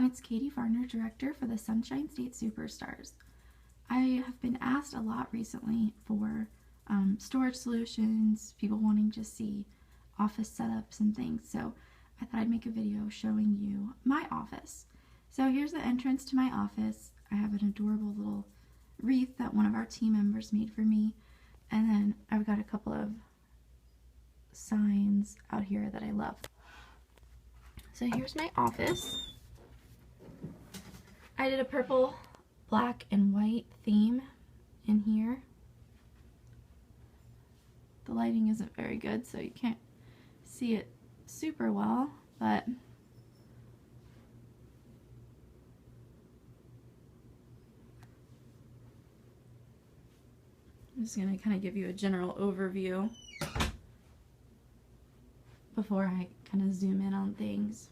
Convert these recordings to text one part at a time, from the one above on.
it's Katie Varner, director for the Sunshine State Superstars. I have been asked a lot recently for storage solutions, people wanting to see office setups and things, so I thought I'd make a video showing you my office. So here's the entrance to my office. I have an adorable little wreath that one of our team members made for me, and then I've got a couple of signs out here that I love. So here's my office. I did a purple, black, and white theme in here. The lighting isn't very good, so you can't see it super well, but I'm just going to kind of give you a general overview before I kind of zoom in on things.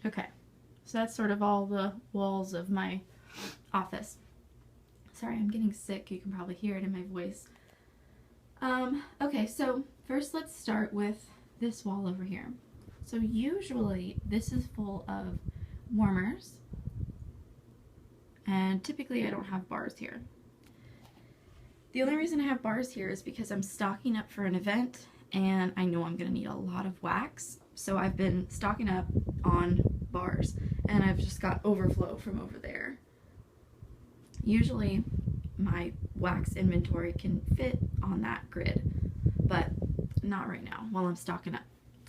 Okay, so that's sort of all the walls of my office. Sorry, I'm getting sick. You can probably hear it in my voice. Okay, so first let's start with this wall over here. So usually this is full of warmers, and typically I don't have bars here. The only reason I have bars here is because I'm stocking up for an event and I know I'm going to need a lot of wax, so I've been stocking up on bars, and I've just got overflow from over there. Usually my wax inventory can fit on that grid, but not right now while I'm stocking up.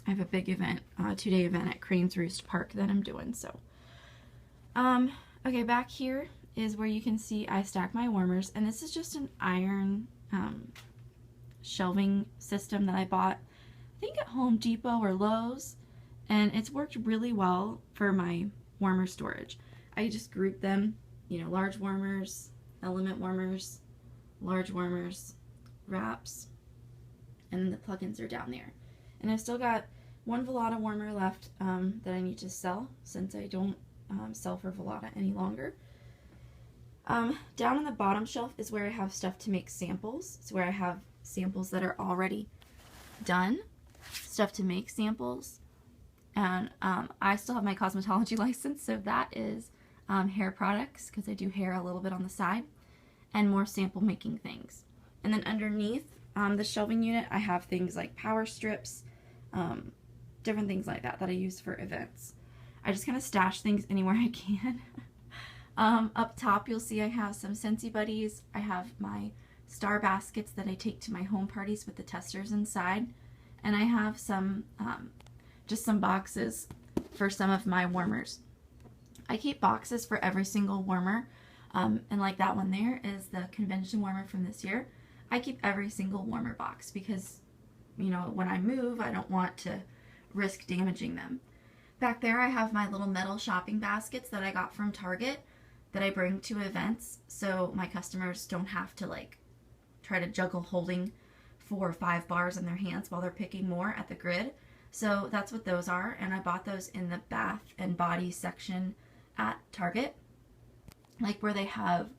I have a big event, a 2-day event at Crane's Roost Park that I'm doing, so. Okay, back here is where you can see I stack my warmers, and this is just an iron shelving system that I bought, I think at Home Depot or Lowe's, and it's worked really well for my warmer storage. I just group them, you know, large warmers, element warmers, large warmers, wraps, and the plugins are down there. And I've still got one Velada warmer left that I need to sell, since I don't sell for Velada any longer. Down on the bottom shelf is where I have stuff to make samples. It's where I have samples that are already done, stuff to make samples. And I still have my cosmetology license, so that is hair products, because I do hair a little bit on the side, and more sample making things. And then underneath the shelving unit, I have things like power strips, different things like that that I use for events. I just kind of stash things anywhere I can. Up top, you'll see I have some Scentsy Buddies. I have my star baskets that I take to my home parties with the testers inside. And I have some, just some boxes for some of my warmers. I keep boxes for every single warmer. And like that one there is the convention warmer from this year. I keep every single warmer box because, you know, when I move, I don't want to risk damaging them. Back there, I have my little metal shopping baskets that I got from Target that I bring to events, so my customers don't have to like try to juggle holding 4 or 5 bars in their hands while they're picking more at the grid. So that's what those are, and I bought those in the bath and body section at Target, like where they have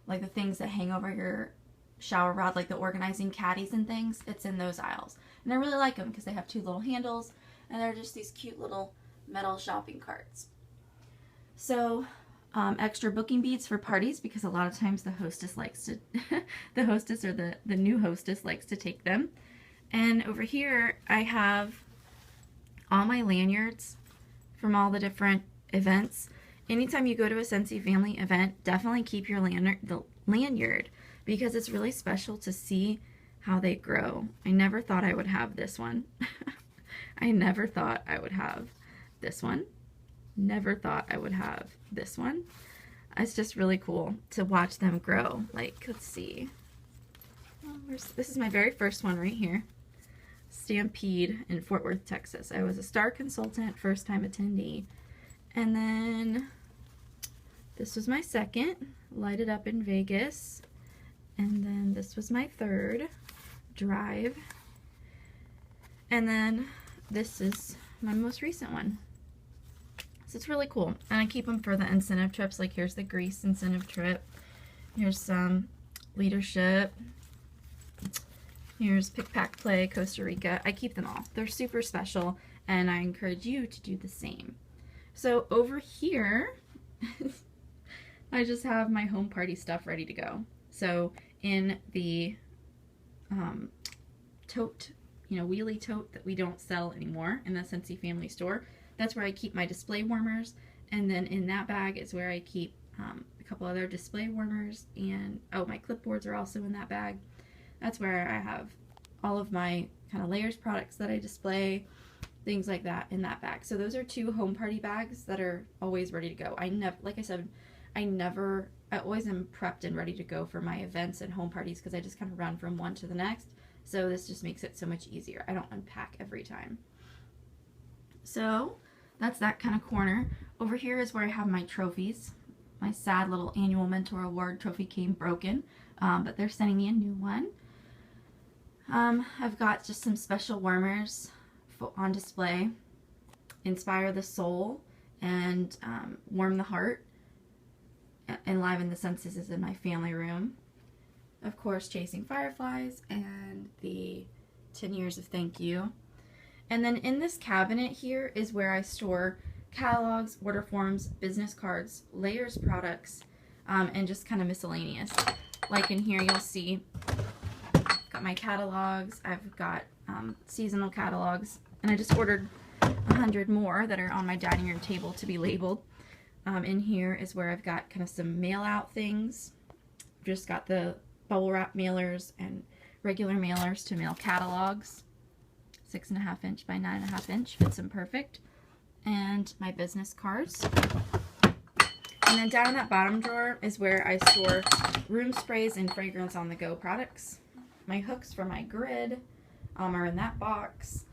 like the things that hang over your shower rod, like the organizing caddies and things. It's in those aisles, and I really like them because they have 2 little handles, and they're just these cute little metal shopping carts. So extra booking beads for parties, because a lot of times the hostess likes to the hostess or the new hostess likes to take them. And over here I have all my lanyards from all the different events. Anytime you go to a Scentsy family event, definitely keep your lanyard, because it's really special to see how they grow. I never thought I would have this one. I never thought I would have this one. Never thought I would have this one. It's just really cool to watch them grow. Like, let's see. Oh, this is my very first one right here. Stampede in Fort Worth, Texas. I was a star consultant, first time attendee. And then this was my second, Lighted Up in Vegas. And then this was my third, Drive. And then this is my most recent one. So it's really cool. And I keep them for the incentive trips. Like here's the Greece incentive trip. Here's some Leadership. Here's Pick, Pack, Play, Costa Rica. I keep them all. They're super special, and I encourage you to do the same. So over here, I just have my home party stuff ready to go. So in the tote, wheelie tote that we don't sell anymore in the Scentsy Family Store, that's where I keep my display warmers. And then in that bag is where I keep a couple other display warmers, and my clipboards are also in that bag. That's where I have all of my kind of layers products that I display, things like that in that bag. So those are 2 home party bags that are always ready to go. I never, like I said, I always am prepped and ready to go for my events and home parties because I just kind of run from one to the next. So this just makes it so much easier. I don't unpack every time. So that's that kind of corner. Over here is where I have my trophies. My sad little annual mentor award trophy came broken, but they're sending me a new one. I've got just some special warmers on display. Inspire the soul and warm the heart. Enliven the senses is in my family room. Of course, Chasing Fireflies and the 10 years of thank you. And then in this cabinet here is where I store catalogs, order forms, business cards, layers products, and just kind of miscellaneous. Like in here you'll see I've got my catalogs, I've got seasonal catalogs, and I just ordered 100 more that are on my dining room table to be labeled. In here is where I've got kind of some mail out things. I've just got the bubble wrap mailers and regular mailers to mail catalogs. 6.5 inch by 9.5 inch fits them perfect. And my business cards. And then down in that bottom drawer is where I store room sprays and fragrance on the go products. My hooks for my grid are in that box.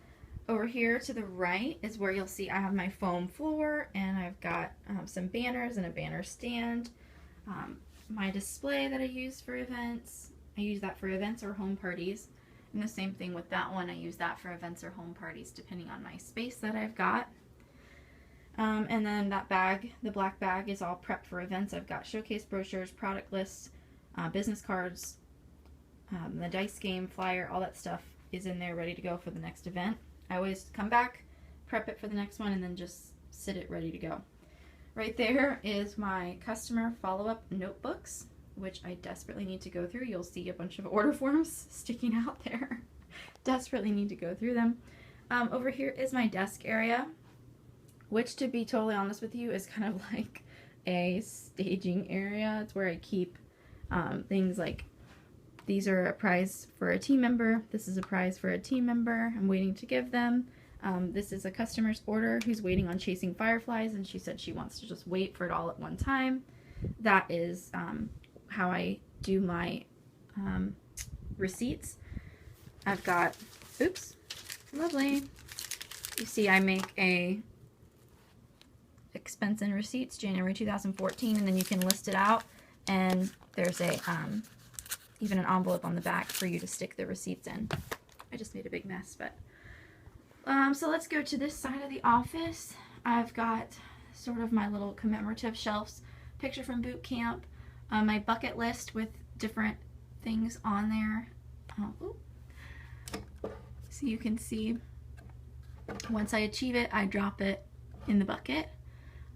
Over here to the right is where you'll see I have my foam floor, and I've got some banners and a banner stand. My display that I use for events. I use that for events or home parties. And the same thing with that one. I use that for events or home parties depending on my space that I've got. And then that bag, the black bag, is all prepped for events. I've got showcase brochures, product lists, business cards, the dice game, flyer, all that stuff is in there ready to go for the next event. I always come back, prep it for the next one, and then just sit it ready to go. Right there is my customer follow-up notebooks, which I desperately need to go through. You'll see a bunch of order forms sticking out there. Desperately need to go through them. Over here is my desk area, which, to be totally honest with you, is kind of like a staging area. It's where I keep things like, these are a prize for a team member. This is a prize for a team member. I'm waiting to give them. This is a customer's order who's waiting on Chasing Fireflies, and she said she wants to just wait for it all at one time. That is how I do my receipts. I've got, oops, lovely. You see I make a expense and receipts January 2014, and then you can list it out, and there's a even an envelope on the back for you to stick the receipts in. I just made a big mess, but so let's go to this side of the office. I've got sort of my little commemorative shelves, picture from boot camp, my bucket list with different things on there. So you can see once I achieve it, I drop it in the bucket.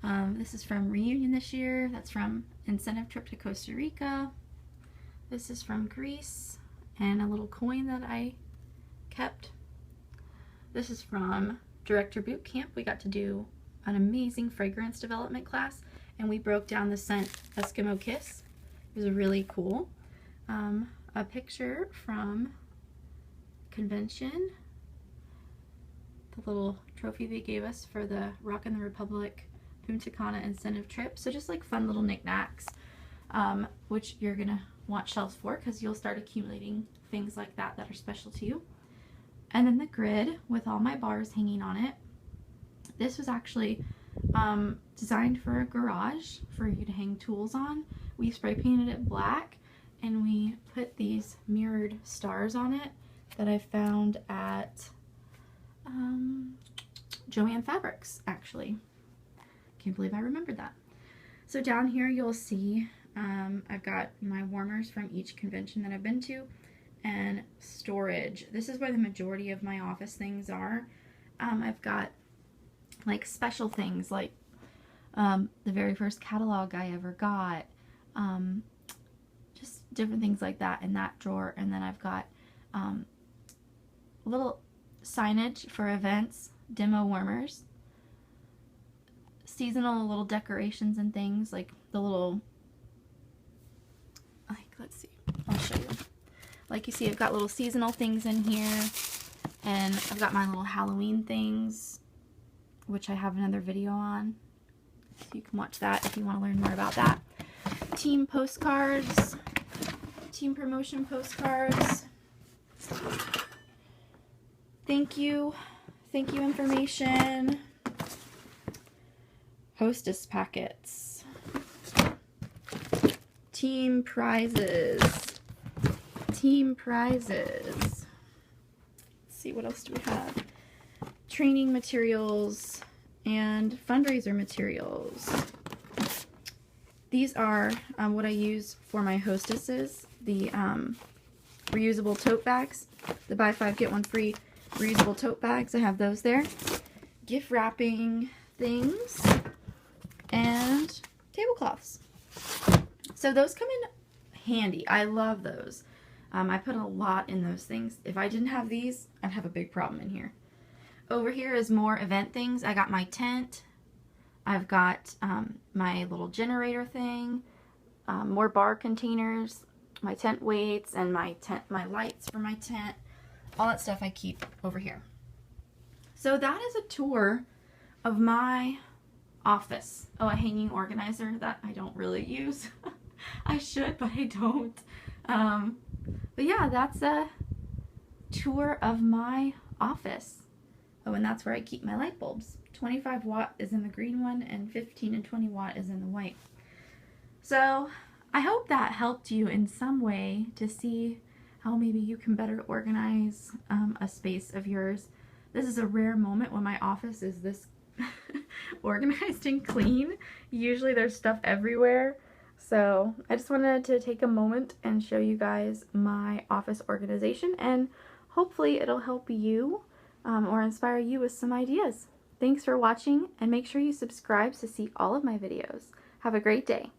This is from reunion this year. That's from incentive trip to Costa Rica. This is from Greece, and a little coin that I kept. This is from Director Boot Camp. We got to do an amazing fragrance development class, and we broke down the scent Eskimo Kiss. It was really cool. A picture from convention, the little trophy they gave us for the Rockin' the Republic Punta Cana incentive trip. So just like fun little knickknacks, which you're gonna want shelves for because you'll start accumulating things like that that are special to you. And then the grid with all my bars hanging on it. This was actually designed for a garage for you to hang tools on. We spray painted it black, and we put these mirrored stars on it that I found at Joann Fabrics, actually. Can't believe I remembered that. So down here you'll see I've got my warmers from each convention that I've been to, and storage. This is where the majority of my office things are. I've got like special things like the very first catalog I ever got, just different things like that in that drawer. And then I've got little signage for events, demo warmers, seasonal little decorations and things, like the little, like, let's see, I'll show you. Like you see, I've got little seasonal things in here, and I've got my little Halloween things, which I have another video on, so you can watch that if you want to learn more about that. Team postcards, team promotion postcards, thank you information, hostess packets, team prizes. Let's see, what else do we have? Training materials and fundraiser materials. These are what I use for my hostesses, the reusable tote bags, the buy 5 get 1 free reusable tote bags. I have those there. Gift wrapping things and tablecloths. So those come in handy. I love those. I put a lot in those things. If I didn't have these, I'd have a big problem in here. Over here is more event things. I got my tent. I've got my little generator thing, more bar containers, my tent weights, and my lights for my tent. All that stuff I keep over here. So that is a tour of my office. Oh, a hanging organizer that I don't really use. I should, but I don't. But yeah, that's a tour of my office. Oh, and that's where I keep my light bulbs. 25 watt is in the green one, and 15 and 20 watt is in the white. So I hope that helped you in some way to see how maybe you can better organize a space of yours. This is a rare moment when my office is this organized and clean. Usually there's stuff everywhere. So I just wanted to take a moment and show you guys my office organization, and hopefully it'll help you or inspire you with some ideas. Thanks for watching, and make sure you subscribe to see all of my videos. Have a great day.